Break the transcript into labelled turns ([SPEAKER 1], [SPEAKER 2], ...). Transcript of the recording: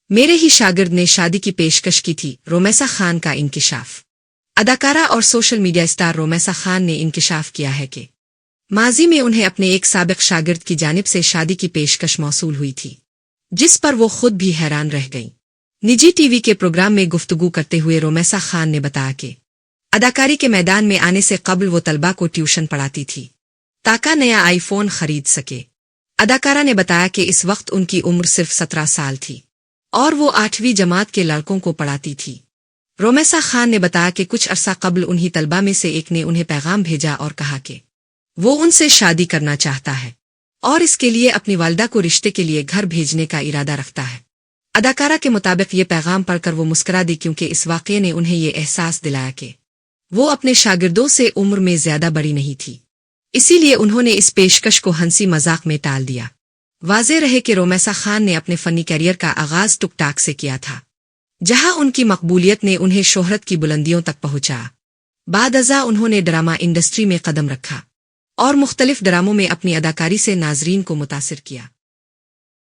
[SPEAKER 1] میرے ہی شاگرد نے شادی کی پیشکش کی تھی۔ رومیسا خان کا انکشاف۔ اداکارہ اور social media star Rumaisa Khan نے انکشاف کیا ہے کہ ماضی میں انہیں اپنے ایک سابق شاگرد کی جانب سے شادی کی پیشکش موصول ہوئی تھی، جس پر وہ خود بھی حیران رہ گئیں۔ نجی ٹی وی کے پروگرام میں گفتگو کرتے ہوئے رومیسا خان نے بتایا کہ اداکاری کے میدان میں آنے سے قبل وہ طلباء کو ٹیوشن پڑھاتی تھی تاکہ نیا آئی فون خرید سکے۔ اداکارہ نے بتایا کہ اس وقت ان کی عمر صرف 17 سال تھی اور وہ 8ویں جماعت کے لڑکوں کو پڑھاتی تھی۔ رومیسا خان نے بتایا کہ کچھ عرصہ قبل انہی طلباء میں سے ایک نے انہیں پیغام بھیجا اور کہا کہ وہ ان سے شادی کرنا چاہتا ہے اور اس کے لیے اپنی والدہ کو رشتے کے لیے گھر بھیجنے کا ارادہ رکھتا ہے۔ اداکارہ کے مطابق یہ پیغام پڑھ کر وہ مسکرا دی کیونکہ اس واقعے نے انہیں یہ احساس دلایا کہ وہ اپنے شاگردوں سے عمر میں زیادہ بڑی نہیں تھی، اسی لیے انہوں نے اس پیشکش کو ہنسی مذاق میں ٹال دیا۔ واضح رہے کہ رومیسا خان نے اپنے فنی کیریئر کا آغاز ٹک ٹاک سے کیا تھا، جہاں ان کی مقبولیت نے انہیں شہرت کی بلندیوں تک پہنچا۔ بعد ازاں انہوں نے ڈرامہ انڈسٹری میں قدم رکھا اور مختلف ڈراموں میں اپنی اداکاری سے ناظرین کو متاثر کیا۔